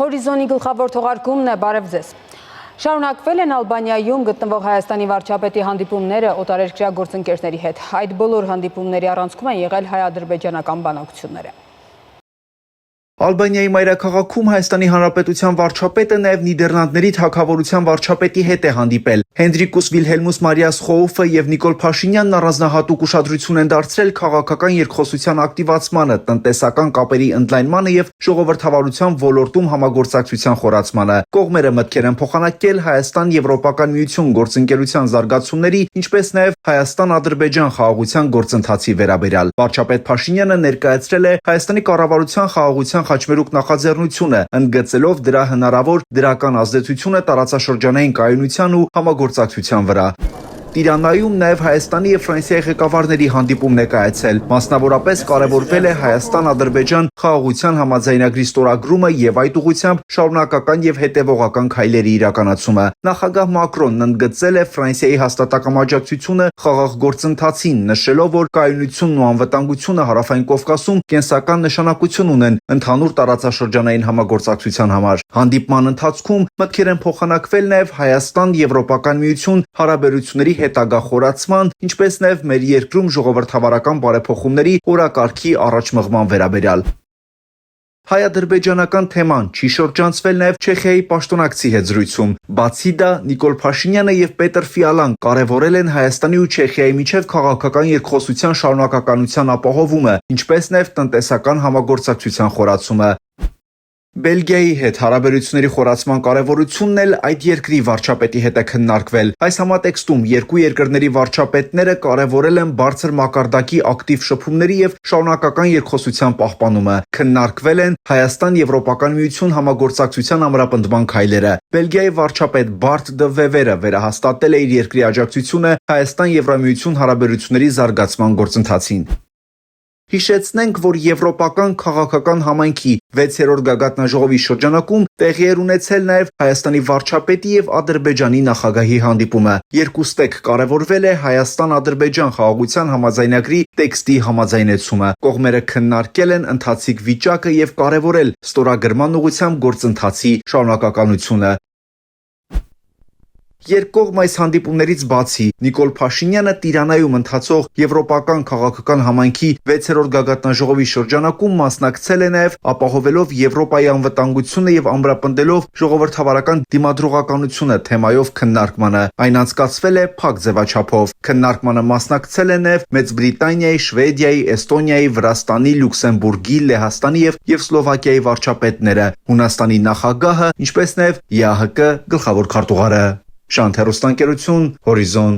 Հորիզոնի գլխավոր թողարկումն է, բարև ձեզ։ Շարունակվել են Ալբանիայում գտնվող Հայաստանի վարչապետի հանդիպումները օտարերկրյա գործընկերների հետ։ Այդ բոլոր հանդիպումների առանցքում են եղել հայ-ադրբեջանական բանակցությունները։ Ալբանիայի մայրաքաղաքում Հայաստանի Հանրապետության վարչապետը նաև Նիդերլանդների թագավորության վարչապետի հետ է հանդիպել։ Հենդրիկուս Վիլհելմուս Մարիաս Խոուֆը եւ Նիկոլ Փաշինյանն առանձնահատուկ ուշադրություն են դարձրել քաղաքական երկխոսության ակտիվացմանը, տնտեսական կապերի ընդլայնմանը եւ ժողովրդավարության ոլորտում համագործակցության խորացմանը։ Կողմերը մտքեր են փոխանակել Հայաստան-Եվրոպական միություն գործընկերության զարգացումների, ինչպես նաև Հայաստան-Ադրբեջան խաղաղության գործընթացի վերաբերյալ։ Վարչապետ Փաշինյանը ներկայացրել է Հայաստանի կառավարության խաղաղության խաչմերուկ նախաձեռնությունը, ընդգծելով դրա հնարավոր դրական ազդեցությունը տարածաշրջանային կայունության ու համագործակցության վրա։ Տիրանայում նաև Հայաստանի եւ Ֆրանսիայի ղեկավարների հանդիպումն է կայացել։ Մասնավորապես կարևորվել է Հայաստան-Ադրբեջան խաղաղության համաձայնագրի ստորագրումը եւ այդ ուղղությամբ շարունակական եւ հետեւողական քայլերի իրականացումը։ Նախագահ Մակրոնն ընդգծել է Ֆրանսիայի հաստատակամ աջակցությունը խաղաղ գործընթացին, նշելով, որ կայունությունն ու անվտանգությունը Հարավային Կովկասում կենսական նշանակություն ունեն ընդհանուր տարածաշրջանային համագործակցության համար։ Հանդիպման ընթացքում մտքեր են փոխանակվել նաև Հայաստան-Եվրոպական միություն հարաբերությունների հետագա խորացման, ինչպես նաև մեր երկրում ժողովրդավարական բարեփոխումների օրակարգի առաջմղման վերաբերյալ։ Հայ-ադրբեջանական թեման չի շրջանցվել նաև Չեխիայի պաշտոնակցի հետ զրույցում։ Բացի դա, Նիկոլ Փաշինյանը եւ Պետր Ֆիալան կարևորել են Հայաստանի ու Չեխիայի միջև քաղաքական երկխոսության շարունակականության ապահովումը, ինչպես նաև տնտեսական համագործակցության խորացումը։ Բելգիայի հետ հարաբերությունների խորացման կարևորությունն էլ այդ երկրի վարչապետի հետ է քննարկվել։ Այս համատեքստում երկու երկրների վարչապետները կարևորել են բարձր մակարդակի ակտիվ շփումների եւ շարունակական երկխոսության պահպանումը։ Քննարկվել են Հայաստան-Եվրոպական միություն համագործակցության ամրապնդման քայլերը։ Բելգիայի վարչապետ Բարտ դը Վևերը վերահաստատել է իր երկրի աջակցությունը Հայաստան-Եվրամիություն հարաբերությունների զարգացման գործընթացին։ Հիշեցնենք, որ Եվրոպական քաղաքական համայնքի 6-րդ գագաթնաժողովի շրջանակում տեղի էր ունեցել նաև Հայաստանի վարչապետի եւ Ադրբեջանի նախագահի հանդիպումը։ Երկուստեք կարևորվել է Հայաստան-Ադրբեջան խաղաղության համաձայնագրի տեքստի համաձայնեցումը։ Կողմերը քննարկել են ընթացիկ վիճակը եւ կարևորել ստորագրման ուղղությամբ գործընթացի շարունակականությունը։ Երկկողմ այս հանդիպումներից բացի Նիկոլ Փաշինյանը Տիրանայում ընթացող Եվրոպական քաղաքական համայնքի 6-րդ գագաթնաժողովի շրջանակում մասնակցել է նաև ապահովելով Եվրոպայի անվտանգությունը եւ ամրապնդելով ժողովրդավարական դիմադրողականությունը թեմայով քննարկմանը։ Այն անցկացվել է փակ ձևաչափով։ Քննարկմանը մասնակցել են նաև Մեծ Բրիտանիայի, Շվեդիայի, Էստոնիայի, Վրաստանի, Լյուքսեմբուրգի, Լեհաստանի եւ Սլովակիայի վարչապետները, Հունաստանի նախագահը, ինչպես նաև ԵԱՀԿ գլխավոր քարտուղարը։ Շանթ հեռուստաընկերություն, Հորիզոն։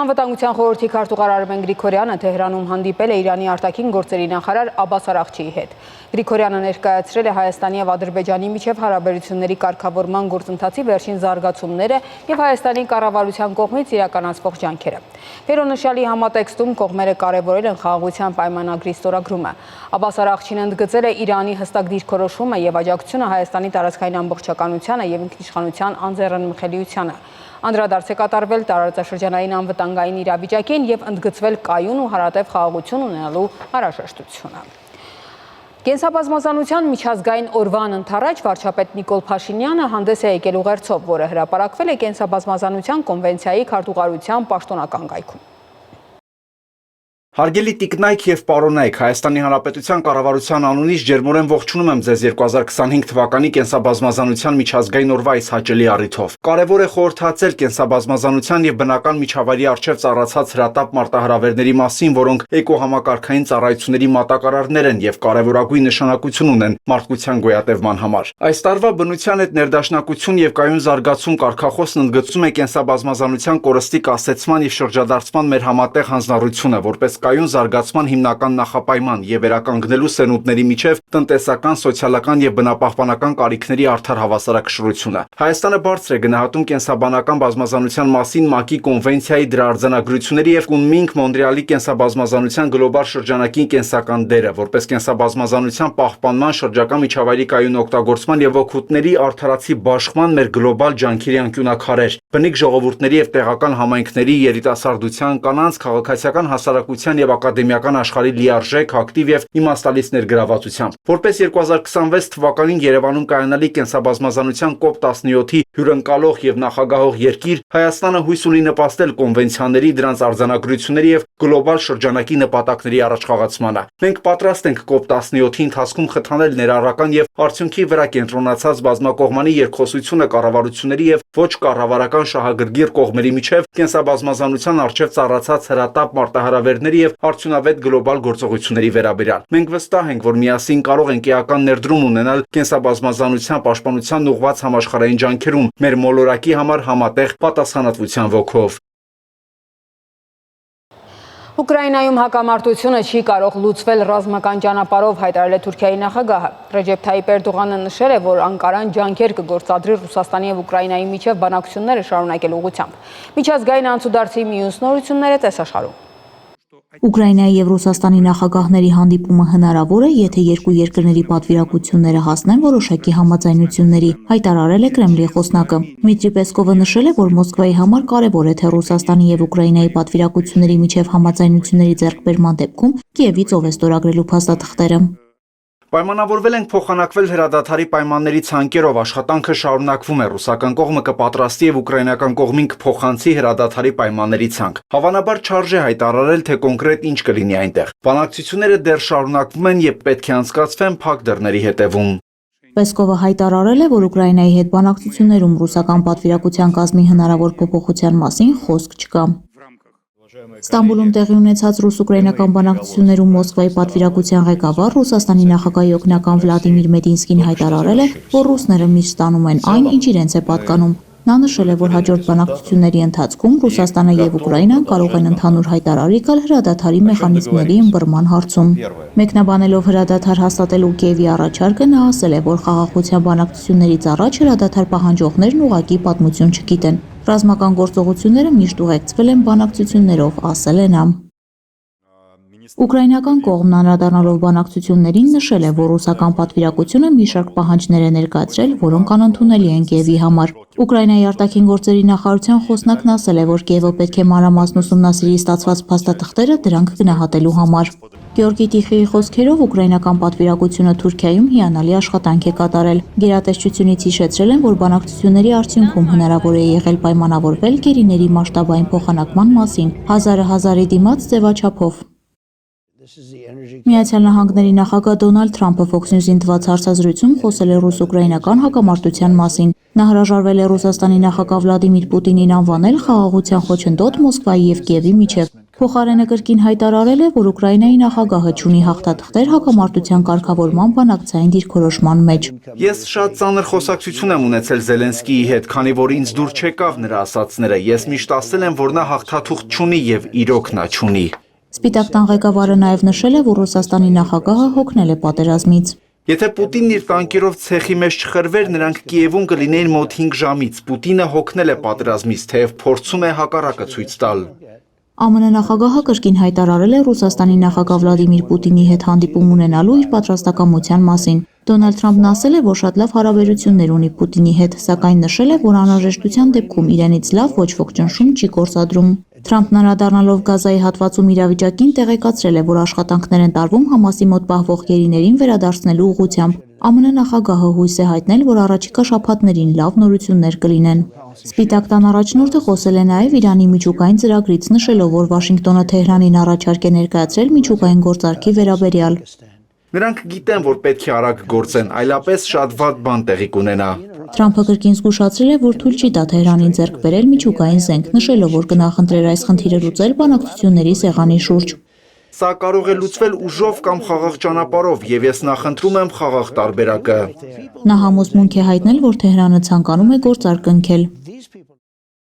Անվտանգության խորհրդի քարտուղար Արմեն Գրիգորյանը Թեհրանում հանդիպել է Իրանի արտաքին գործերի նախարար Աբբաս Արաղչիի հետ։ Գրիգորյանը ներկայացրել է Հայաստանի եւ Ադրբեջանի միջև հարաբերությունների կարգավորման գործընթացի վերջին զարգացումները եւ Հայաստանի կառավարության կողմից իրականացվող ջանքերը։ Վերոնշյալի համատեքստում կողմերը կարևորել են խաղաղության պայմանագրի ստորագրումը։ Աբբաս Արաղչին ընդգծել է Իրանի հստակ դիրքորոշումը եւ աջակցությունը Հայաստանի տարածքային ամբողջականությանը եւ ինքնիշխանության անձեռնմխելիությանը։ Անդրադարձ է կատարվել տարածաշրջանային անվտանգային իրավիճակին եւ ընդգծվել կայուն ու հարատև խաղաղություն ունենալու անհրաժեշտությունը։ Կենսաբազմազանության միջազգային օրվան ընթառաջ վարչապետ Նիկոլ Փաշինյանը հանդես է եկել ուղերձով, որը հրապարակվել է Կենսաբազմազանության կոնվենցիայի քարտուղարության պաշտոնական կայքում։ Հարգելի տիկնայք եւ պարոնայք, Հայաստանի Հանրապետության կառավարության անունից ջերմորեն ողջունում եմ ձեզ 2025 թվականի կենսաբազմազանության միջազգային օրվա այս հաճելի առիթով։ Կարևոր է խորհրդացել կենսաբազմազանության եւ բնական միջավայրի առջեւ ծառացած հրատապ մարտահրավերների մասին, որոնք էկոհամակարգային ծառայությունների մատակարարներ են եւ կարևորագույն նշանակություն ունեն մարդկության գոյատևման համար։ Այս տարվա բնության հետ ներդաշնակություն եւ կայուն զարգացում կարգախոսն ընդգծում է կենսաբազմազանության կորստի կասեցման եւ շրջադարձման մեր համատեղ հանձնառությունը, որպես կայուն զարգացման հիմնական նախապայման եւ վերականգնելու սերունդների միջև տնտեսական, սոցիալական եւ բնապահպանական կարիքների արդար հավասարակշռությունը։ Հայաստանը բարձր է գնահատում կենսաբանական բազմազանության մասին ՄԱԿ-ի կոնվենցիայի դրա արձանագրությունների եւ Կունմինգ Մոնրեալի կենսաբազմազանության գլոբալ շրջանակին կենսական դերը, որպես կենսաբազմազանության պահպանման, շրջակա միջավայրի կայուն օգտագործման եւ օգուտների արդարացի բաշխման մեր գլոբալ ջանքերի անկյունակարեր։ Բնիկ ժողովուրդների եւ տեղական համայնքների երիտասարդության, կանանց, քաղաքացիական հասարակության քաղաքացիական եւ ակադեմիական աշխարհի լիարժեք, ակտիվ եւ իմաստալից ներգրավվածությամբ։ Որպես 2026 թվականին Երևանում կայանալի կենսաբազմազանության COP17-ի հյուրընկալող եւ նախագահող երկիր, Հայաստանը հույս ունի նպաստել կոնվենցիաների, դրանց արձանագրությունների եւ գլոբալ շրջանակի նպատակների առաջխաղացմանը։ Մենք պատրաստ ենք COP17-ի ընթացքում խթանել ներառական եւ արդյունքի վրա կենտրոնացած բազմակողմանի երկխոսությունը կառավարությունների եւ ոչ կառավարական շահագրգիռ կողմերի միջև կենսաբազմազանության առջև ծառացած հրատապ մարտահրավերների եւ արդյունավետ գլոբալ գործողությունների վերաբերյալ։ Մենք վստահ ենք, որ միասին կարող ենք էական ներդրում ունենալ կենսաբազմազանության պաշտպանության ուղղված համաշխարհային ջանքերում մեր մոլորակի համար համատեղ պատասխանատվության ոգով։ Ուկրաինայում հակամարտությունը չի կարող լուծվել ռազմական ճանապարհով, հայտարարել է Թուրքիայի նախագահը։ Ռեջեփ Թայիպ Էրդողանը նշել է, որ Անկարան ջանքեր կգործադրի Ռուսաստանի եւ Ուկրաինայի միջև բանակցությունները շարունակելու ուղղությամբ։ Միջազգային անցուդարձի մյուս նորությունները տեսաշարում։ Ուկրաինայի եւ Ռուսաստանի նախագահների հանդիպումը հնարավոր է, եթե երկու երկրների պատվիրակությունները հասնեն որոշակի համաձայնությունների, հայտարարել է Կրեմլի խոսնակը։ Դմիտրի Պեսկովը նշել է, որ Մոսկվայի համար կարևոր է, թե Ռուսաստանի եւ Ուկրաինայի պատվիրակությունների միջև համաձայնությունների ձեռքբերման դեպքում Կիևից ով է ստորագրելու փաստաթղթերը։ Պայմանավորվել ենք փոխանակվել հրադադարի պայմանների ցանկերով, աշխատանքը շարունակվում է, ռուսական կողմը կպատրաստի եւ ուկրաինական կողմին կփոխանցի հրադադարի պայմանների ցանկ։ Հավանաբար չարժե հայտարարել, թե կոնկրետ ինչ կլինի այնտեղ։ Բանակցությունները դեռ շարունակվում են եւ պետք է անցկացվեն փակ դռների հետևում։ Պեսկովը հայտարարել է, որ Ուկրաինայի հետ բանակցություններում ռուսական պատվիրակության կազմի հնարավոր փոփոխության մասին խոսք չկա։ Ստամբուլում տեղի ունեցած ռուս-ուկրաինական բանակցություններում Մոսկվայի պատվիրակության ղեկավար Ռուսաստանի նախագահի օգնական Վլադիմիր Մեդինսկին հայտարարել է, որ ռուսները միշտ ստանում են այն, ինչ իրենց է պատկանում։ Նա նշել է, որ հաջորդ բանակցությունների ընթացքում Ռուսաստանը եւ Ուկրաինան կարող են ընդհանուր հայտարարի գալ հրադադարի մեխանիզմների ըմբռնման հարցում։ Մեկնաբանելով հրադադար հաստատելու Կիևի առաջարկը, նա ասել է, որ խաղաղության բանակցություններից առաջ հրադադար պահանջողներն ուղղակի պատմություն չգիտեն։ Ռազմական գործողությունները միշտ ուղեկցվել են բանակցություններով, ասել է նա։ Ուկրաինական կողմն անդրադառնալով բանակցություններին նշել է, որ ռուսական պատվիրակությունը մի շարք պահանջներ է ներկայացրել, որոնք անընդունելի են Կիևի համար։ Ուկրաինայի արտաքին գործերի նախարարության խոսնակն ասել է, որ Կիևը պետք է մանրամասն ուսումնասիրի ստացված փաստաթղթերը դրանք գնահատելու համար։ Գեորգի Տիխիի խոսքերով ուկրաինական պատվիրակությունը Թուրքիայում հիանալի աշխատանք է կատարել։ Գերատեսչությունից հիշեցրել են, որ բանակցությունների արդյունքում հնարավոր է եղել պայմանավորվել գերիների մասշտաբային փոխանակման մասին, հազարի դիմաց ձևաչափով։ Միացյալ Նահանգների նախագահ Դոնալդ Թրամփը Fox News-ին տված հարցազրույցում խոսել է ռուս-ուկրաինական հակամարտության մասին։ Նա հրաժարվել է Ռուսաստանի նախագահ Վլադիմիր Պուտինին անվանել խաղաղության խոչընդոտ Մոսկվայի եւ Կիևի միջև։ Փոխարենը կրկին հայտարարել է, որ Ուկրաինայի նախագահը չունի հաղթաթղթեր հակամարտության կարգավորման բանակցային դիրքորոշման մեջ։ Ես շատ ծանր խոսակցություն եմ ունեցել Զելենսկիի հետ, քանի որ ինձ դուր չեկավ նրա ասածները։ Ես միշտ ասել եմ, որ նա հաղթաթուղթ չունի եւ իրոք նա չունի։ Սպիտակ տան ղեկավարը նաև նշել է, որ Ռուսաստանի նախագահը հոգնել է պատերազմից։ Եթե Պուտինն իր տանկերով ցեխի մեջ չխրվեր, նրանք Կիևում կլինեին մոտ 5 ժամից։ Պուտինը հոգնել է պատերազմից, թեև փորձում է հակառակը ցույց տալ։ ԱՄՆ նախագահը կրկին հայտարարել է Ռուսաստանի նախագահ Վլադիմիր Պուտինի հետ հանդիպում ունենալու իր պատրաստակամության մասին։ Դոնալդ Թրամփն ասել է, որ շատ լավ հարաբերություններ ունի Պուտինի հետ, սակայն նշել է, որ անհրաժեշտության դեպքում իրենից լավ ոչ ոք ճնշում չի գործադրում։ Թրամփն անդրադառնալով Գազայի հատվածում իրավիճակին տեղեկացրել է, որ աշխատանքներ են տարվում Համասի մոտ պահվող գերիներին վերադարձնելու ուղղությամբ։ ԱՄՆ նախագահը հույս է հայտնել, որ առաջիկա շաբաթներին լավ նորություններ կլինեն։ Սպիտակ տան առաջնորդը խոսել է նաև Իրանի միջուկային ծրագրից, նշելով, որ Վաշինգտոնը Թեհրանին առաջարկ է ներկայացրել միջուկային գործարքի վերաբերյալ։ Նրանք գիտեն, որ պետք է արագ գործեն, այլապես շատ վատ բան տեղի կունենա։ Թրամփը կրկին զգուշացրել է, որ թույլ չի տա Թեհրանին ձեռք բերել միջուկային զենք, նշելով, որ կնախընտրեր այս խնդիրը լուծել բանակցությունների սեղանի շուրջ։ Սա կարող է լուծվել ուժով կամ խաղաղ ճանապարհով, եւ ես նախընտրում եմ խաղաղ տարբերակը։ Նա համոզմունք է հայտնել, որ Թեհրանը ցանկանում է գործարք կնքել։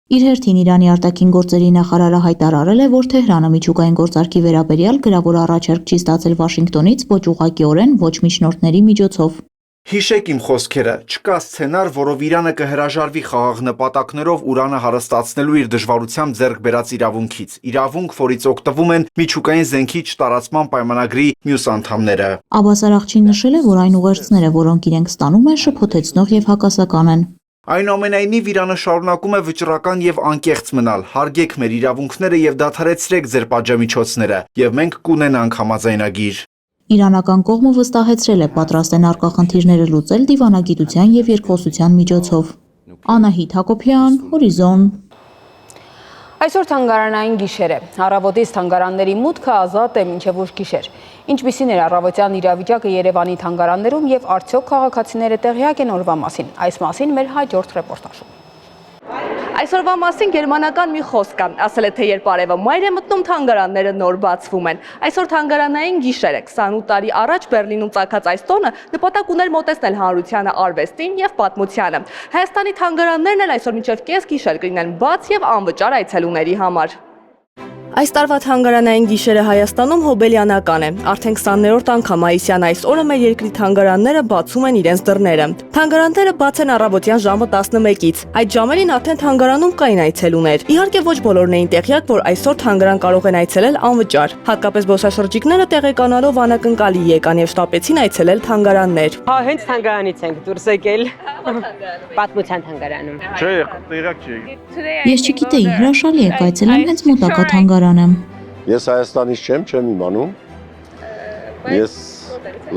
Իր հերթին Իրանի արտաքին գործերի նախարարը հայտարարել է, որ Թեհրանը միջուկային գործարքի վերաբերյալ գրավոր առաջարկ չի ստացել Վաշինգտոնից ոչ ուղղակիորեն, ոչ միջնորդների միջոցով։ Հիշեք իմ խոսքերը, չկա սցենար, որով Իրանը կհրաժարվի խաղաղ նպատակներով Ուրանը հարստացնելու իր դժվարությամբ ձեռք բերած իրավունքից, իրավունք, որից օգտվում են միջուկային զենքի չտարածման պայմանագրի մյուս անդամները։ Աբբաս Արաղչին նշել է, որ այն ուղերձները, որոնք իրենք ստանում են, շփոթեցնող եւ հակասական են։ Այնուամենայնիվ Իրանը շարունակում է վճռական եւ անկեղծ մնալ։ Հարգեք մեր իրավունքները եւ դադարեցրեք ձեր պատժամիջոցները, եւ մենք կունենանք համաձայնագիր։ Իրանական կողմը վստահեցրել է պատրաստ են առկա խնդիրները լուծել դիվանագիտության եւ երկխոսության միջոցով։ Անահիտ Հակոբյան, Հորիզոն։ Այսօր թանգարանային գիշեր է։ Առավոտից թանգարանների մուտքը ազատ է մինչև ուշ գիշեր։ Ինչպիսին էր առավոտյան իրավիճակը Երևանի թանգարաններում եւ արդյոք քաղաքացիները տեղյակ են օրվա մասին։ Այս մասին մեր հաջորդ ռեպորտաժում։ Այսօրվա մասին գերմանական մի խոսք կա, ասել է թե երբ արևը մայր է մտնում, թանգարանները նոր բացվում են։ Այսօր թանգարանային գիշեր է, 28 տարի առաջ Բեռլինում ծագած այս տոնը նպատակ ուներ մոտեցնել հանրությանը արվեստին եւ պատմությանը։ Հայաստանի թանգարաններն էլ այսօր մինչև կես գիշեր կլինեն բաց եւ անվճար այցելուների համար։ Այս տարվա թանգարանային գիշերը Հայաստանում հոբելյանական է։ Արդեն 20-րդ անգամ Այսյան այս օրը մեր երկրի թանգարանները բացում են իրենց դռները։ Թանգարանները բաց են առավոտյան ժամը 11-ից։ Այդ ժամերին արդեն թանգարանում կային այցելուներ։ Իհարկե ոչ բոլորն էին տեղյակ, որ այսօր թանգարան կարող են այցելել անվճար։ Հատկապես զբոսաշրջիկները տեղեկանալով անակնկալի եկան եւ շտապեցին այցելել թանգարաններ։ Հա, հենց թանգարանից ենք դուրս եկել։ Պատմության թանգարանում։ Չէ, տեղյակ չէի։ Ես չգիտեի, հրաշալի եք այցելել հենց մոտակա թանգարանը։ Ես Հայաստանից չեմ իմանում։ Ես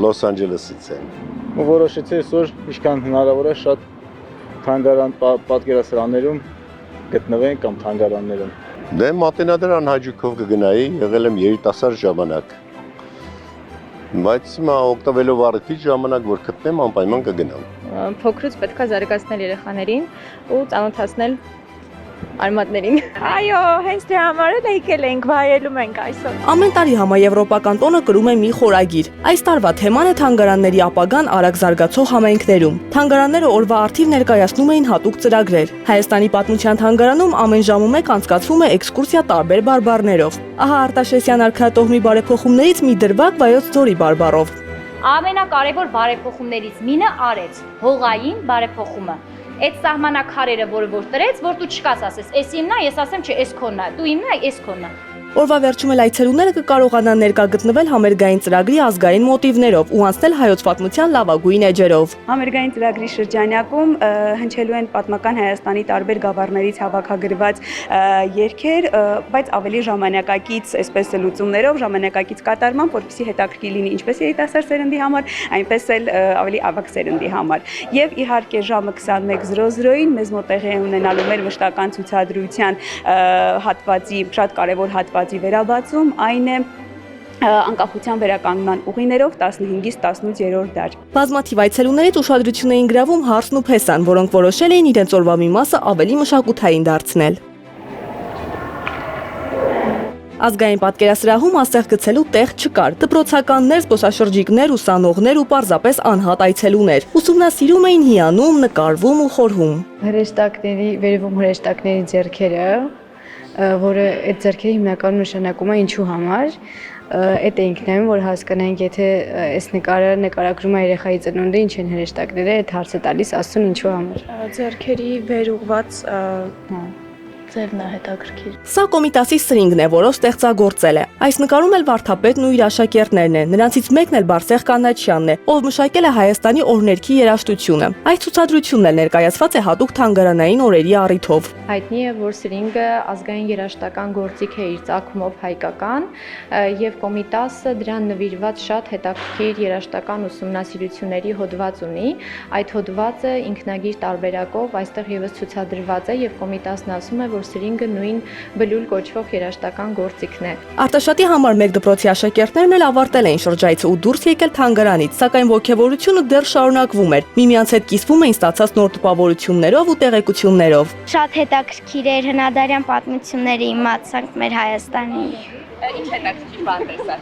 Լոս Անջելեսից եմ։ Որոշեցի այսօր ինչքան հնարավոր է շատ թանգարան պատկերասրահներում գտնվեն կամ թանգարաններում։ Դե մատենադարան հաճույքով կգնայի, եղել եմ երիտասարդ ժամանակ։ Բայց հիմա օգտվելով առիթից ժամանակ որ գտնեմ անպայման կգնամ։ Փոքրուց պետք է զարգացնել երեխաներին ու ծանոթացնել արմատներին։ Այո, հենց դրա համար էլ եկել ենք, վայելում ենք այսօր։ Ամեն տարի համաեվրոպական տոնը կրում է մի խորագիր։ Այս տարվա թեման է թանգարանների ապագան արագ զարգացող համայնքներում։ Թանգարանները օրվա արդիվ ներկայացնում էին հատուկ ծրագրեր։ Հայաստանի պատմության թանգարանում ամեն ժամը մեկ անցկացվում է էքսկուրսիա տարբեր բարբառներով։ Ահա Արտաշեսյան արքայատողմի բարեփոխումներից մի դրվագ Վայոց ձորի բարբառով։ Ամենակարևոր բարեփոխումներից մինը արեց հողային բարեփոխումը։ Այդ սահմանակարերը, որը որ տրեց, որ դու չկաս ասես, էս իմն է, ես ասեմ, չէ, էս քոնն է, դու իմն է, էս քոնն է։ Օրվա վերջում էլ այցելուները կկարողանան ներկա գտնվել համերգային ծրագրի ազգային մոտիվներով ու անցնել հայոց պատմության լավագույն էջերով։ Համերգային ծրագրի շրջանակում հնչելու են պատմական Հայաստանի տարբեր գավառներից հավաքագրված երգեր, բայց ավելի ժամանակակից, այսպես լուծումներով, ժամանակակից կատարմամբ, որպեսզի հետաքրքիր լինի ինչպես երիտասարդ սերնդի համար, այնպես էլ ավելի ավագ սերնդի համար։ Եվ իհարկե ժամը 21:00-ին մեզ մոտ տեղի ունենալու մեր մշտական ցուցադրության հատվածի շատ կարևոր հատված վերաբացում, այն է անկախության վերականգնման ուղիներով 15-ից 18-րդ դար։ Բազմաթիվ այցելուներից ուշադրություն էին գրավում Հարսն ու Փեսան, որոնք որոշել էին իրենց օրվա մի մասը ավելի մշակութային դարձնել։ Ազգային պատկերասրահում ասեղ գցելու տեղ չկար։ Դպրոցականներ, զբոսաշրջիկներ, ուսանողներ ու պարզապես անհատ այցելուներ ուսումնասիրում էին հիանում, նկարվում ու խորհում։ Հրեշտակների, վերևում հրեշտակների ձեռքերը, որը այդ ձեռքերը հիմնականում նշանակում է ինչու համար, այդ էինք նայում, որ հասկանանք, եթե այս նկարը նկարագրում է երեխայի ծնունդը, ինչ են հրեշտակները, այդ հարցը տալիս Աստծուն ինչու համար։ Ձեռքերի վեր ուղված Ձևն է հետաքրքիր։ Սա Կոմիտասի սրինգն է, որով ստեղծագործել է։ Այս նկարում էլ Վարդապետն ու իր աշակերտներն են։ Նրանցից մեկն էլ Բարսեղ Կանաչյանն է, ով մշակել է Հայաստանի օրհներքի երաժշտությունը։ Այս ցուցադրությունն էլ ներկայացված է հատուկ թանգարանային օրերի առիթով։ Հայտնի է, որ սրինգը ազգային երաժշտական գործիք է իր ծագումով հայկական, եւ Կոմիտասը դրան նվիրված շատ հետաքրքիր երաժշտական ուսումնասիրությունների հոդված ունի։ Այդ հոդվածը ինքնագիր տարբերակով այստեղ եւս ցուցադրված է եւ Կոմիտասն ասում է, որ սրինգը նույն բլուլ կոչվող երաժշտական գործիքն է։ Արտաշատի համար մեկ դպրոցի աշակերտներն էլ ավարտել էին շրջայցը ու դուրս եկել թանգարանից, սակայն ոգևորությունը դեռ շարունակվում էր։ Միմյանց հետ կիսվում էին ստացած նոր տպավորություններով ու տեղեկություններով։ Շատ հետաքրքիր էր հնադարյան պատմությունները իմացանք մեր Հայաստանի։ Ինչ հետաքրքիր բան տեսար։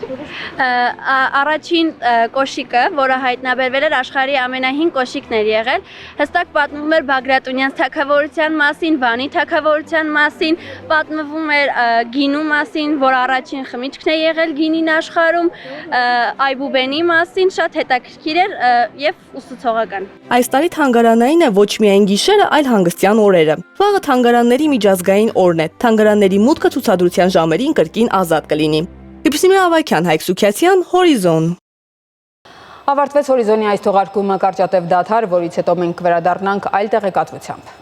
Առաջին կոշիկը, որը հայտնաբերվել էր աշխարհի ամենահին կոշիկն էր եղել, հստակ պատմվում էր Բագրատունյան թագավորության մասին, Վանի թագավորության մասին, պատմվում էր գինու մասին, որ առաջին խմիչքն է եղել գինին աշխարհում, Այբուբենի մասին, շատ հետաքրքիր էր եւ ուսուցողական։ Այս տարի թանգարանային է ոչ միայն գիշերը, այլ հանգստյան օրերը։ Վաղը թանգարանների միջազգային օրն է։ Թանգարանների մուտքը ցուցադրության ժամերին կրկին ազատ կլինի։ Իբրիսիմի Ավակյան, Հայկ Սուքյասյան, Հորիզոն։ Ավարտվեց հորիզոնի այս թողարկումը կարճատև դադար, որից հետո մենք կվերադառնանք այլ տեղեկատվությամբ։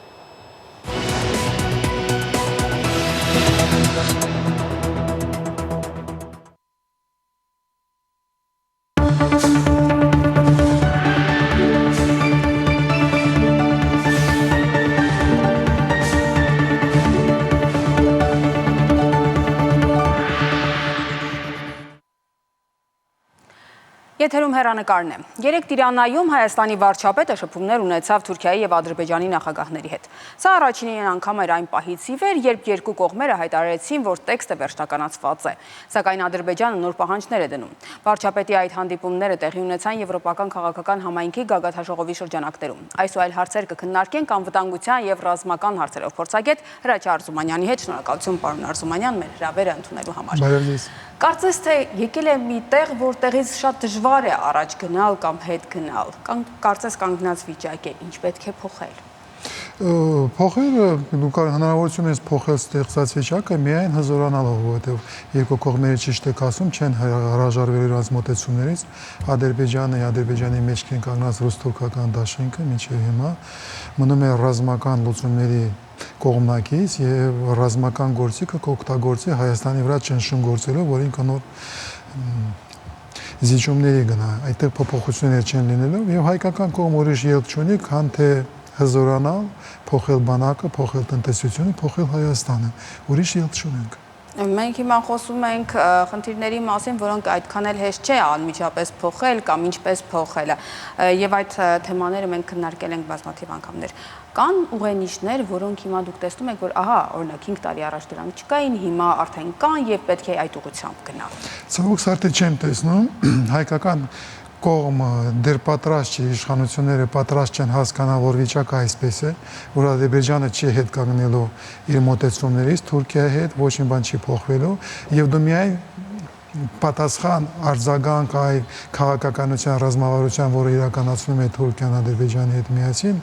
Եթերում հեռանկարն է։ Երեկ Տիրանայում Հայաստանի վարչապետը շփումներ ունեցավ Թուրքիայի եւ Ադրբեջանի նախագահների հետ։ Սա առաջին անգամ էր այն պահից ի վեր, երբ երկու կողմերը հայտարարեցին, որ տեքստը վերջնականացված է, սակայն Ադրբեջանը նոր պահանջներ է դնում։ Վարչապետի այդ հանդիպումները տեղի ունեցան Եվրոպական քաղաքական համայնքի գագաթնաժողովի շրջանակներում։ Այս ու այլ հարցեր կքննարկենք անվտանգության եւ ռազմական հարցերով փորձագետ Հրաչյա Արզումանյանի հետ։ Շնորհակալություն, պարոն Արզումանյան, մեր հրավերը ընդունելու համար։ Կարծես թե եկել է մի տեղ, որտեղից շատ դժվար է առաջ գնալ կամ հետ գնալ, կամ կարծես կանգնած վիճակ է, ինչ պետք է փոխել։ Փոխել, հնարավորություն է փոխել ստեղծած վիճակը միայն հզորանալով, որովհետև երկու կողմերը ճիշտ եք ասում, չեն հրաժարվել իրենց մոտեցումներից, Ադրբեջանի մեջ են կանգնած ռուս-թուրքական դաշինքը մինչև հիմա մնում է ռազմական լուծումների կողմնակից եւ ռազմական գործիքը կօգտագործի Հայաստանի վրա ճնշում գործելով, որ ինքը նոր զիջումների գնա, այդտեղ փոփոխություններ չեն լինելով եւ հայկական կողմը ուրիշ ելք չունի, քան թե հզորանալ, փոխել բանակը, փոխել տնտեսությունը, փոխել Հայաստանը, ուրիշ ելք չունենք։ Մենք հիմա խոսում ենք խնդիրների մասին, որոնք այդքան էլ հեշտ չէ անմիջապես փոխել կամ ինչպես փոխելը, եւ այդ թեմաները մենք քննարկել ենք բազմաթիվ անգամներ։ Կան ուղենիշներ, որոնք հիմա դուք տեսնում եք, որ ահա, օրինակ 5 տարի առաջ դրանք չկային, հիմա արդեն կան եւ պետք է այդ ուղղությամբ գնալ։ Ցավոք սարդե չեմ տեսնում, հայկական կողմը դեռ պատրաստ չի, իշխանությունները պատրաստ չեն հասկանալ, որ վիճակը այսպես է, որ Ադրբեջանը չի հետ կանգնելու իր մոտեցումներից Թուրքիայի հետ, ոչ մի բան չի փոխվելու եւ դու միայն պատասխան արձագանք այ քաղաքականության ռազմավարության, որը իրականացնում է Թուրքիան Ադրբեջանի հետ միասին,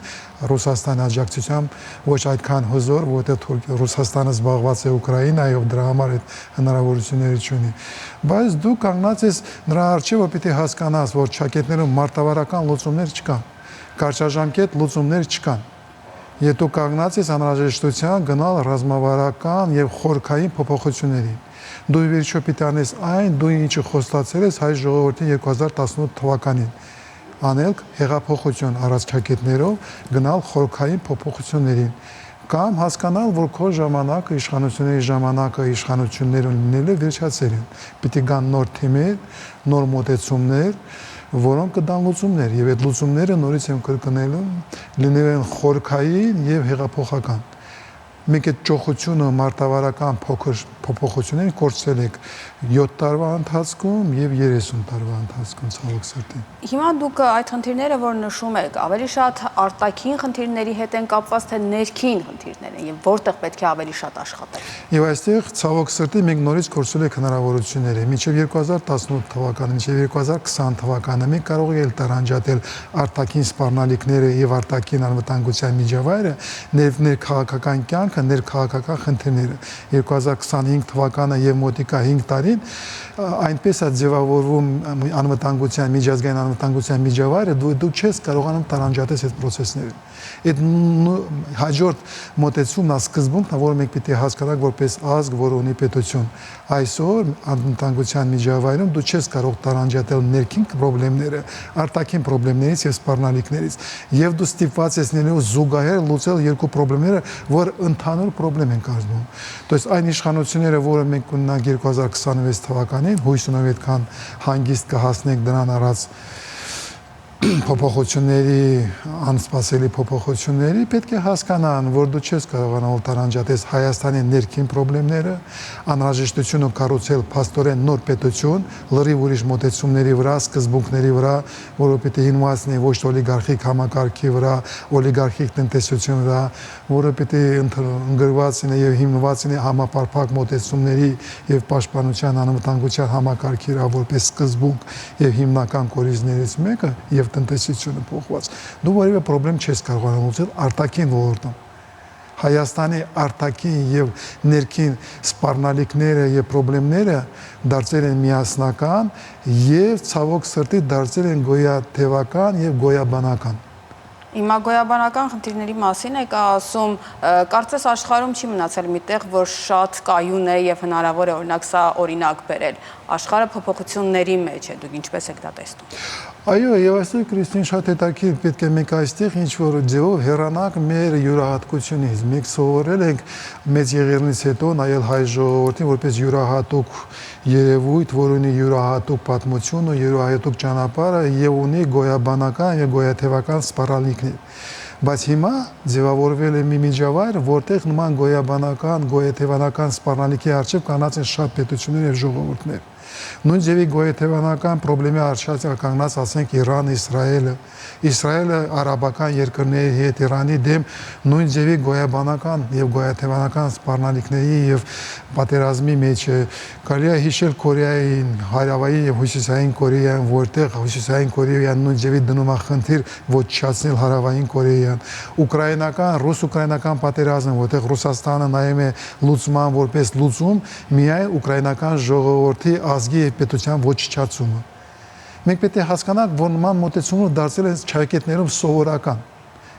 Ռուսաստանի աջակցությամբ ոչ այդքան հզոր, որովհետև Ռուսաստանը զբաղված է Ուկրաինայով, դրա համար այդ հնարավորությունները չունի։ Բայց դու կանգնած ես նրա առջև, որ պիտի հասկանաս, որ ճակետներում մարտավարական լուծումներ չկան, կարճաժամկետ լուծումներ չկան։ Եթե դու կանգնած ես անհրաժեշտության գնալ ռազմավարական եւ խորքային փոփոխությունների, դու վերջո պիտի անես այն, դու ինչը խոստացել ես հայ ժողովրդին 2018 թվականին, անել հեղափոխություն առանցքակետներով գնալ խորքային փոփոխություններին կամ հասկանալ, որ քո ժամանակը, իշխանությունների ժամանակը, իշխանությունները լինելու վերջացել են։ Պիտի գան նոր թիմեր, նոր մոտեցումներ, որոնք կդան լուծումներ, եւ այդ լուծումները նորից եմ կրկնելու, լինեն խորքային եւ հեղափոխական։ Մենք այդ ճոխությունը մարտավարական փոքր փոփոխություններ կորցրել ենք 7 տարվա ընթացքում եւ 30 տարվա ընթացքում ցավոք սրտի։ Հիմա դուք այդ խնդիրները, որ նշում եք, ավելի շատ արտաքին խնդիրների հետ են կապված, թե ներքին խնդիրներ են եւ որտեղ պետք է ավելի շատ աշխատել։ Եվ այստեղ ցավոք սրտի մենք նորից կորցրել ենք հնարավորությունները։ Մինչև 2018 թվականը, մինչև 2020 թվականը մենք կարող ենք տարանջատել արտաքին սպառնալիքները եւ արտաքին անվտանգության միջավայրը, ներքաղաքական կյանքը, ներքաղաքական խնդիրները։ 2025 թվականը եւ մոտիկա 5 տարին այնպես է ձևավորվում անվտանգության միջազգային անվտանգության միջավայրը, դու չես կարողանում տարանջատել այդ process-ները։ Այդ հաջորդ մոտեցումն է սկզբունքն, որը մենք պիտի հասկանանք որպես ազգ, որը ունի պետություն։ Այսօր անվտանգության միջավայրում դու չես կարող տարանջատել ներքին խնդիրները, արտաքին խնդիրներից եւ սպառնալիքներից, եւ դու ստիպված ես լինելու զուգահեռ լուծել երկու խնդիրները, որ ընդհանուր խնդրեմ են կազմում։ То есть այն իշխանությունները, որը մենք ունենանք 2026 թվականին, հույս ունեմ այդքան հանգիստ կհասնենք դրան առած փոփոխությունների, անսպասելի փոփոխությունների, պետք է հասկանան, որ դու չես կարողանալ տարանջատես Հայաստանի ներքին խնդիրները, անհրաժեշտությունը կառուցել փաստորեն նոր պետություն, լրիվ ուրիշ մոտեցումների վրա, սկզբունքների վրա, որը պիտի հիմնված լինի ոչ օլիգարխիկ համակարգի վրա, օլիգարխիկ տնտեսության վրա, որը պիտի ընկրված լինի եւ հիմնված լինի համապարփակ մոտեցումների եւ պաշտպանության անվտանգության համակարգի վրա, որպես սկզբունք եւ հիմնական կորիզներից մեկը եւ տնտեսությունը փոխված։ Դու որևէ խնդրեմ չես կարողանում լուծել արտաքին ոլորտում։ Հայաստանի արտաքին եւ ներքին սպառնալիքները եւ խնդիրները դարձել են միասնական եւ ցավոք սրտի դարձել են գոյատևական եւ գոյաբանական։ Հիմա գոյաբանական խնդիրների մասին եք ասում, կարծես աշխարհում չի մնացել մի տեղ, որ շատ կայուն է եւ հնարավոր է օրինակ սա օրինակ բերել։ Աշխարհը փոփոխությունների մեջ է, դուք ինչպես եք դա տեսնում։ Այո, եւ այստեղ Կրիստին շատ հետաքրքիր պետք է մենք այստեղ ինչ որ ձևով հեռանանք մեր յուրահատկությունից։ Մենք սովորել ենք մեծ եղերնից հետո նայել հայ ժողովրդին որպես յուրահատուկ երևույթ, որ ունի յուրահատուկ պատմություն ու յուրահատուկ ճանապարհը եւ ունի գոյաբանական եւ գոյաթևական սպառնալիքներ։ Բայց հիմա ձևավորվել է մի միջավայր, որտեղ նման գոյաբանական, գոյաթևանական սպառնալիքի առջև կանած են շատ պետություններ եւ ժողովուրդներ։ Նույն ձևի գոյաթևանական խնդրի առջև կանգնած ասենք Իրանը, Իսրայելը արաբական երկրների հետ Իրանի դեմ նույն ձևի գոյաբանական եւ գոյաթևանական սպառնալիքների եւ պատերազմի մեջ է։ Կարելի է հիշել Կորեային, Հարավային եւ Հյուսիսային Կորեան, որտեղ Հյուսիսային Կորեան նույն ձևի դնում է խնդիր ոչնչացնել Հարավային Կորեան։ Ուկրաինական, ռուս-ուկրաինական պատերազմը, որտեղ Ռուսաստանը նայում է լուծման որպես լուծում, միայն ուկրաինական ժողովրդի ազգի եւ պետության ոչնչացումը։ Մենք պետք է հասկանանք, որ նման մոտեցումը դարձել է ճակատներում սովորական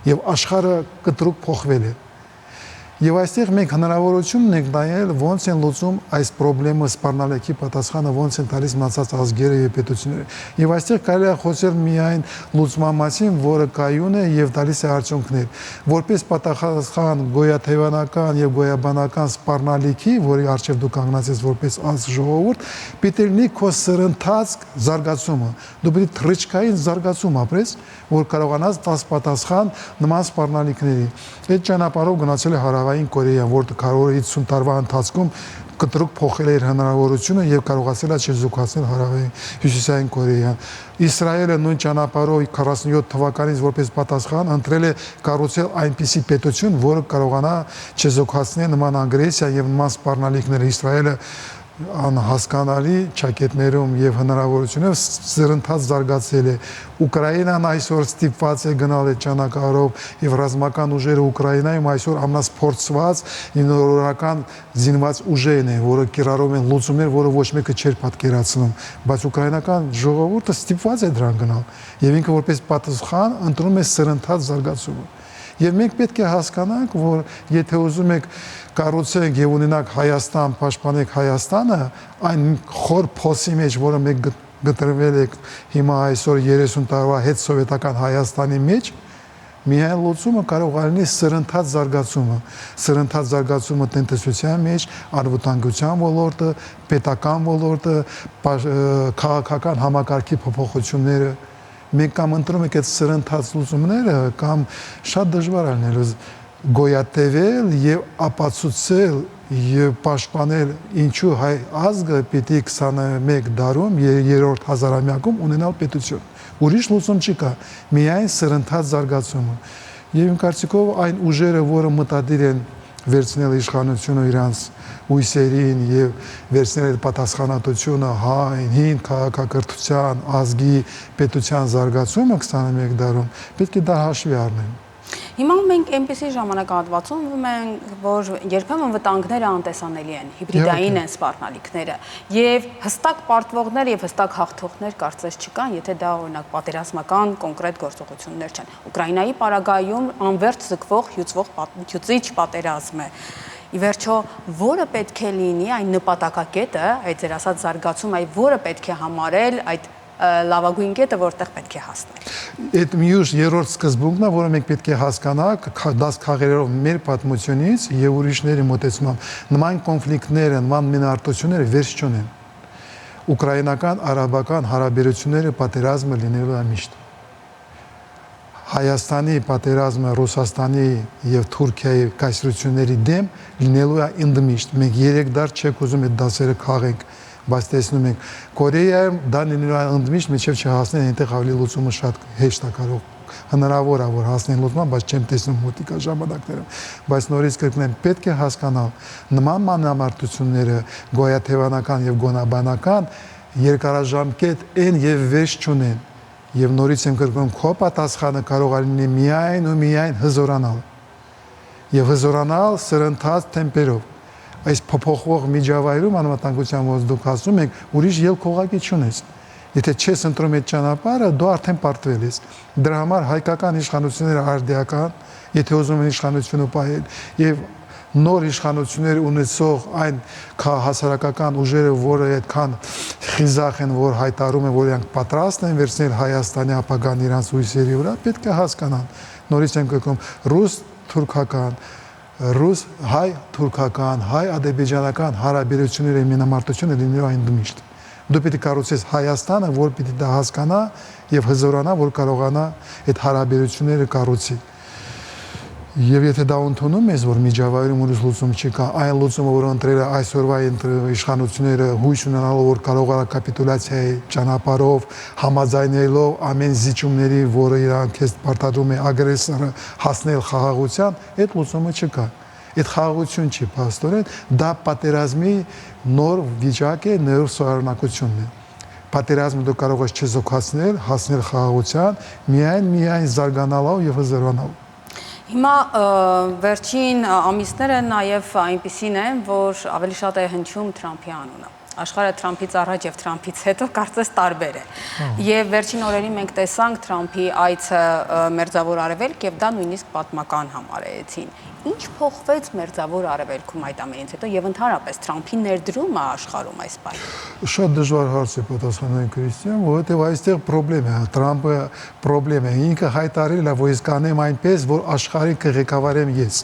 եւ աշխարհը կտրուկ փոխվել է։ Եվ այստեղ մենք հնարավորություն ունենք նայել ոնց են լուծում այս խնդրի սպառնալիքի պատասխանը ոնց են տալիս մնացած ազգերը եւ պետությունները։ Եվ այստեղ կարելի է խոսել միայն լուծման մասին, որը կայուն է եւ տալիս է արդյունքներ։ Որպես պատասխան գոյաթևանական եւ գոյաբանական սպառնալիքի, որի առջև դու կանգնած ես որպես ազգ ժողովուրդ, պիտի լինի քո սրընթաց զարգացումը։ Դու պիտի թռիչքային զարգացում ապրես, որ կարողանաս տաս պատասխան նման սպառնալիքների։ Այդ ճանապարհով գնացել է Հարավային Կորեան, որը կարող է 50 տարվա ընթացքում կտրուկ փոխել իր հնարավորությունը եւ կարողացել է չեզոքացնել Հարավային Հյուսիսային Կորեան։ Իսրայելը նույն ճանապարհով 47 թվականից որպես պատասխան ընտրել է կառուցել այնպիսի պետություն, որը կարողանա չեզոքացնել նման ագրեսիա եւ նման սպառնալիքներ։ Իսրայելը անհասկանալի ճակատներում եւ հնարավորությունով զրընթաց զարգացել է։ Ուկրաինան այսօր ստիպված է գնալ այդ ճանապարհով եւ ռազմական ուժերը Ուկրաինայում այսօր ամենասփորձված ինովացիոն զինված ուժերն են, որը կիրառում են լուծումներ, որը ոչ մեկը չէր պատկերացնում, բայց ուկրաինական ժողովուրդը ստիպված է դրան գնալ եւ ինքը որպես պատասխան ընտրում է զրընթաց զարգացումը։ Եվ մենք պետք է հասկանանք, որ եթե ուզում եք կառուցենք եւ ունենանք Հայաստան, պաշտպանենք Հայաստանը, այն խոր փոսի մեջ, որը մենք գտնվել ենք հիմա այսօր 30 տարվա հետ սովետական Հայաստանի մեջ, միայն լուծումը կարող է լինել սրընթաց զարգացումը։ Սրընթաց զարգացումը տնտեսության մեջ, անվտանգության ոլորտը, պետական ոլորտը, քաղաքական համակարգի փոփոխությունները։ Մենք կամ ընտրում ենք այդ սրընթաց լուծումները, կամ շատ դժվար է լինելու գոյատևել եւ ապացուցել եւ պաշտպանել ինչու հայ ազգը պիտի 21 դարում երրորդ հազարամյակում ունենալ պետություն։ Ուրիշ լուծում չկա, միայն սրընթաց զարգացումը։ Եվ իմ կարծիքով այն ուժերը, որը մտադիր են վերցնել իշխանությունը իրանց ույսերին եւ վերցնել այդ պատասխանատվությունը հին քաղաքակրթության, ազգի, պետության զարգացումը 21 դարում, պետք է դա հաշվի առնեն։ Հիմա մենք այնպեսի ժամանակահատվածում ենք, որ երբեմն վտանգները անտեսանելի են, հիբրիդային են սպառնալիքները եւ հստակ պարտվողներ եւ հստակ հաղթողներ կարծես չկան, եթե դա օրինակ պատերազմական կոնկրետ գործողություններ չեն։ Ուկրաինայի պարագայում անվերջ զգվող հյուծիչ պատերազմ է։ Ի վերջո, որը պետք է լինի այն նպատակակետը, այդ ձեր ասած զարգացում, այ որը պետք է համարել այդ լավագույն կետը, որտեղ պետք է հասնել։ Այդ մյուս երրորդ սկզբունքն է, որը մենք պետք է հասկանանք դաս քաղերով մեր պատմությունից եւ ուրիշների մոտեցմամբ, նման կոնֆլիկտները, նման մենարտությունները վերջ չունեն։ Ուկրաինական, արաբական հարաբերությունները պատերազմը լինելու է միշտ։ Հայաստանի պատերազմը Ռուսաստանի եւ Թուրքիայի կայսրությունների դեմ լինելու է ընդմիշտ։ Մենք 3 դար չեք ուզում այդ դասերը քաղենք, բայց տեսնում ենք Կորեայում դա լինելու է ընդմիշտ, մինչև չհասնեն այնտեղ ավելի լուծումը շատ հեշտ է կարող հնարավոր է որ հասնեն լուծման, բայց չեմ տեսնում մոտիկա ժամանակներում։ Բայց նորից կրկնեմ, պետք է հասկանալ նման մանրամասնությունները գոյաթևանական եւ գոնաբանական երկարաժամկետ են եւ վերջ չունեն։ Եվ նորից եմ կրկնում, քո պատասխանը կարող է լինի միայն ու միայն հզորանալ։ եւ հզորանալ սրընթաց տեմպերով։ Այս փոփոխվող միջավայրում անվտանգության ոլորտում դուք ասում եք, ուրիշ ելք ուղղակի չունես։ Եթե չես ընտրում այդ ճանապարհը, դու արդեն պարտվել ես։ Դրա համար հայկական իշխանությունները արդիական, եթե ուզում են իշխանությունը պահել, եւ նոր իշխանություններ ունեցող այն հասարակական ուժերը, որը այդքան խիզախ են, որ հայտարարում են, որ իրենք պատրաստ են վերցնել Հայաստանի ապագան իրանց հույսերի վրա, պետք է հասկանան։ Նորից եմ կրկնում, ռուս-թուրքական, ռուս-հայ-թուրքական, հայ-ադրբեջանական հարաբերությունների մենամարտությունը լինելու այն դմիշտ։ Դու պետք է կառուցես Հայաստանը, որ պիտի դա հասկանա եւ հզորանա, որ կարողանա այդ հարաբերությունները կառուցի։ Եվ եթե դա ընդունում ես, որ միջավայրում ուրիշ լուծում չկա, այն լուծումը, որ ընտրել է այսօրվա իշխանությունները հույս ունենալով, որ կարողանա կապիտուլյացիայի ճանապարհով համաձայնելով ամեն զիջումների, որը իրանք քեզ պարտադրում է ագրեսորը հասնել խաղաղության, այդ լուծումը չկա։ Այդ խաղաղություն չի, փաստորեն, դա պատերազմի նոր վիճակ է, նոր սովորանակությունն է։ Պատերազմը դու կարող ես չզոքացնել, հասնել խաղաղության, միայն զարգանալով եւ հզորանալով։ Հիմա վերջին ամիսները նաև այնպիսին են, որ ավելի շատ է հնչում Թրամփի անունը։ Աշխարհը Թրամփից առաջ եւ Թրամփից հետո կարծես տարբեր է։ Եվ վերջին օրերին մենք տեսանք Թրամփի այցը Մերձավոր Արևելք եւ դա նույնիսկ պատմական համարեցին։ Ինչ փոխվեց Մերձավոր Արևելքում այդ ամենից հետո եւ ընդհանրապես Թրամփի ներդրումը աշխարհում այս պահին։ Շատ դժվար հարց է պատասխանել Քրիստիան, որովհետեւ այստեղ խնդրեմ է, Թրամփը խնդրեմ է, ինքը հայտարարել է, որ ես կանեմ այնպես, որ աշխարհի կղեկավարեմ ես։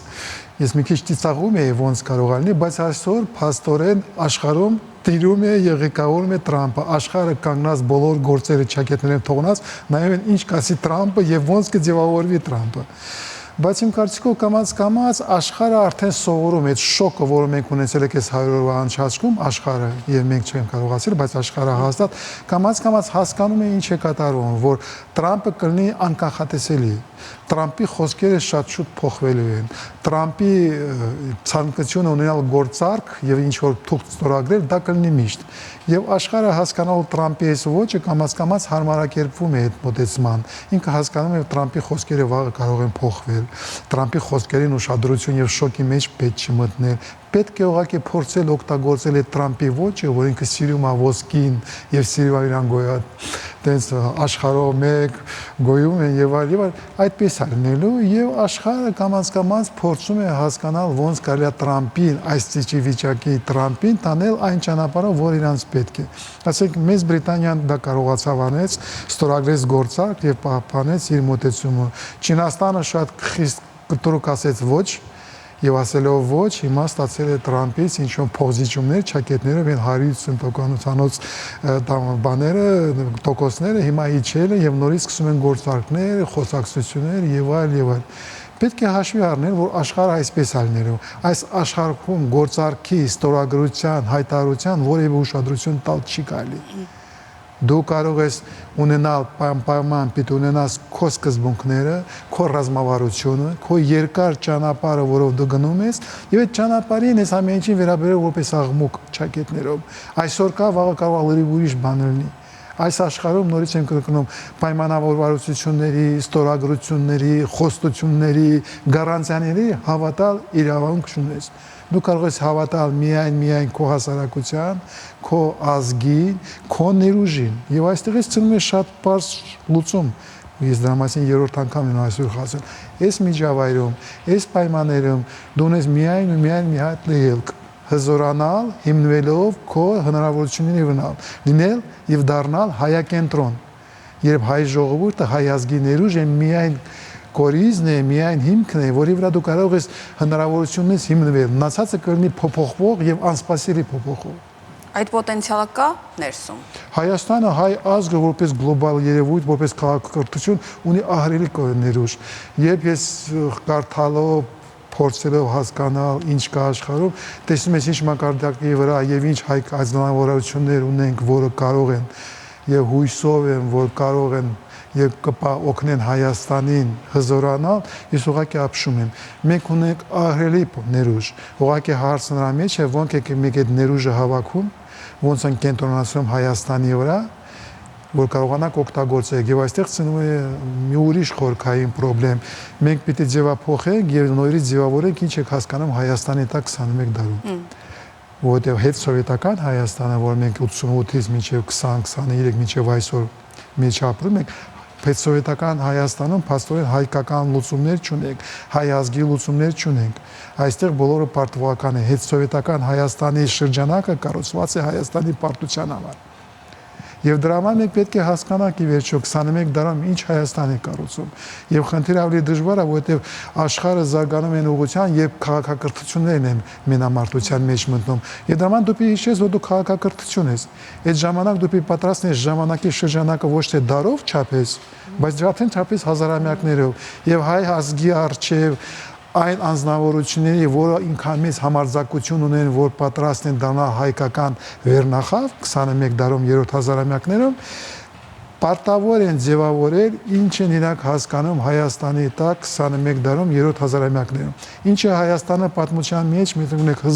Ես մի քիչ ծիծաղում եի ոնց կարող ալնի, բայց այսօր փաստորեն աշխարհում տիրում է եւ ղեկավարում է Թրամփը, աշխարհը կանգնած բոլոր գործերը ճակետներով թողնած, նայում են ինչ կասի Թրամփը եւ ոնց կձևավորվի Թրամփը։ Բայց իմ կարծիքով կամաց աշխարհը արդեն սովորում է այդ շոկը, որը մենք ունեցել ենք այս 100 օրվա ընթացքում, աշխարհը եւ մենք չենք կարողացել, բայց աշխարհը հաստատ կամաց հասկանում է ինչ է կատարվում, որ Թրամփը կլինի անկանխատեսելի։ Թրամփի խոսքերը շատ շուտ փոխվելու են։ Թրամփի ցանկությունը ունենալ գործարք եւ ինչ որ թուղթ ստորագրել, դա կլինի միշտ։ Եվ աշխարհը հասկանալու Թրամփի այս ոճը կամաց հարմարակերպվում է այդ մոտեցման։ Ինքը հասկանում է, որ Թրամփի խոսքերը վաղը կարող են փոխվել։ Թրամփի խոսքերին ուշադրություն եւ շոկի մեջ պետք չի մտնել։ Պետք է ուղղակի փորձել օգտագործել այդ Թրամփի ոճը, որ ինքը սիրում է ոսկին եւ սիրում է իրան գոյա, տենց աշխարհով մեկ գոյում են եւ այդպես արնելու եւ աշխարհը կամաց փորձում է հասկանալ ոնց կարելի է Թրամփին, այս ծիճի վիճակի Թրամփին տանել այն ճանապարհով, որ իրանց պետք է։ Ասենք Մեծ Բրիտանիան դա կարողացավ անեց, ստորագրեց գործարք եւ պահպանեց իր մոտեցումը։ Չինաստանը շատ խիստ կտրուկ ասեց ոչ եւ ասելով ոչ, հիմա ստացել է Թրամփից ինչ-որ փոխզիջումներ, ճակետներով են 150%-անոց բաները, տոկոսները հիմա իջել է եւ նորից սկսում են գործարքներ, խոսակցություններ եւ այլ։ Պետք է հաշվի առնել, որ աշխարհը այսպես ալնելու։ Այս աշխարհում գործարքի, ստորագրության, հայտարարության որևէ ուշադրություն տալ չի կարելի։ Դու կարող ես ունենալ պայման պիտի ունենաս քո սկզբունքները, քո ռազմավարությունը, քո երկար ճանապարհը, որով դու գնում ես, եւ այդ ճանապարհին ես ամեն ինչին վերաբերել որպես աղմուկ ճակետներով։ Այսօր կա, վաղը կարող է ուրիշ բան լինի։ Այս աշխարհում նորից եմ կրկնում պայմանավորվածությունների, ստորագրությունների, խոստությունների, գարանտիաների հավատալ իրավունք չունես։ Դու կարող ես հավատալ միայն քո հասարակության, քո ազգին, քո ներուժին։ Եվ այստեղ ես ցնում եմ շատ բարձ լուծում։ Ես դրա մասին երրորդ անգամ եմ այսօր խոսել։ Այս միջավայրում, այս պայմաններում դու ունես միայն մի հատ ելք հզորանալ, հիմնվելով քո հնարավորությունների վրա, լինել եւ դառնալ հայակենտրոն։ Երբ հայ ժողովուրդը, հայ ազգի ներուժը միայն կորիզն է, միայն հիմքն է, որի վրա դու կարող ես հնարավորությունից հիմնվել, մնացածը կլինի փոփոխվող եւ անսպասելի փոփոխող։ Այդ պոտենցիալը կա ներսում։ Հայաստանը հայ ազգը որպես գլոբալ երևույթ, որպես քաղաքակրթություն ունի ահռելի ներուժ։ Երբ ես կարդալով փորձելով հասկանալ ինչ կա աշխարհում, տեսնում ես ինչ մակարդակի վրա եւ ինչ հայ ազգանավորություններ ունենք, որը կարող են եւ հույսով են, որ կարող են եւ կօգնեն Հայաստանին հզորանալ, ես ուղղակի ապշում եմ։ Մենք ունենք ահռելի ներուժ։ Ուղղակի հարցը նրա մեջ է, ոնց է մենք այդ ներուժը հավաքում, ոնց են կենտրոնացնում Հայաստանի վրա, որ կարողանանք օգտագործել եւ այստեղ ծնում է մի ուրիշ խորքային խնդրեմ։ Մենք պիտի ձևափոխենք եւ նորից ձևավորենք ինչ եք հասկանում Հայաստանի տակ 21 դարում։ Որտեղ հետ սովետական Հայաստանը, որ մենք 88-ից մինչև 20-23 մինչև այսօր մեջ ապրում ենք, Պետսովետական Հայաստանում փաստորեն հայկական լուծումներ չունենք, հայ ազգի լուծումներ չունենք։ Այստեղ բոլորը պարտվական է։ Հետսովետական Հայաստանի շրջանակը կառուցված է Հայաստանի պարտության համար։ Եվ դրա համար մենք պետք է հասկանանք ի վերջո 21 դարում ինչ Հայաստան է կառուցում։ Եվ խնդիրը ավելի դժվար է, որովհետև աշխարհը զարգանում է ուղղության, երբ քաղաքակրթություններն են մենամարտության մեջ մտնում։ Եվ դրա համար դու պիտի հիշես, որ դու քաղաքակրթություն ես։ Այդ ժամանակ դու պիտի պատրաստ ես ժամանակի շրջանակը ոչ թե դարով չափես, բայց արդեն չափես հազարամյակներով։ Եվ հայ ազգի արժև այն անձնավորությունների, որը ինքան մեծ համարձակություն ունեն, որ պատրաստ են դառնալ հայկական վերնախավ 21 դարում 3 հազարամյակներում, պարտավոր են ձևավորել ինչ են իրանք հասկանում Հայաստանի տակ 21 դարում 3 հազարամյակներում։ Ինչ է Հայաստանը պատմության մեջ մենք ունենք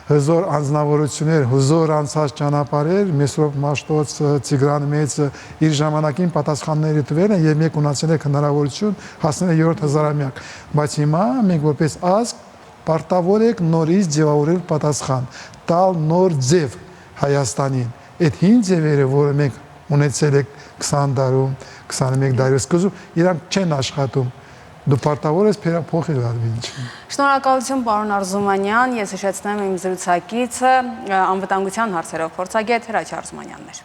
հզոր անձնավորություններ, հզոր անցած ճանապարհեր, Մեսրոպ Մաշտոց, Տիգրան Մեծը իր ժամանակին պատասխանները տվել են եւ մենք ունեցել ենք հնարավորություն հասնել 3 հազարամյակ, բայց հիմա մենք որպես ազգ պարտավոր ենք նորից ձևավորել պատասխան, տալ նոր ձև Հայաստանին։ Այդ հին ձևերը, որը մենք ունեցել ենք 20 դարում, 21 դարի սկզբում, իրանք չեն աշխատում։ Դու պարտավոր ես փոխել արվինչը։ Շնորհակալություն պարոն Արզումանյան, ես հիշեցնեմ իմ զրուցակիցը անվտանգության հարցերով փորձագետ Հրաչյա Արզումանյանն էր։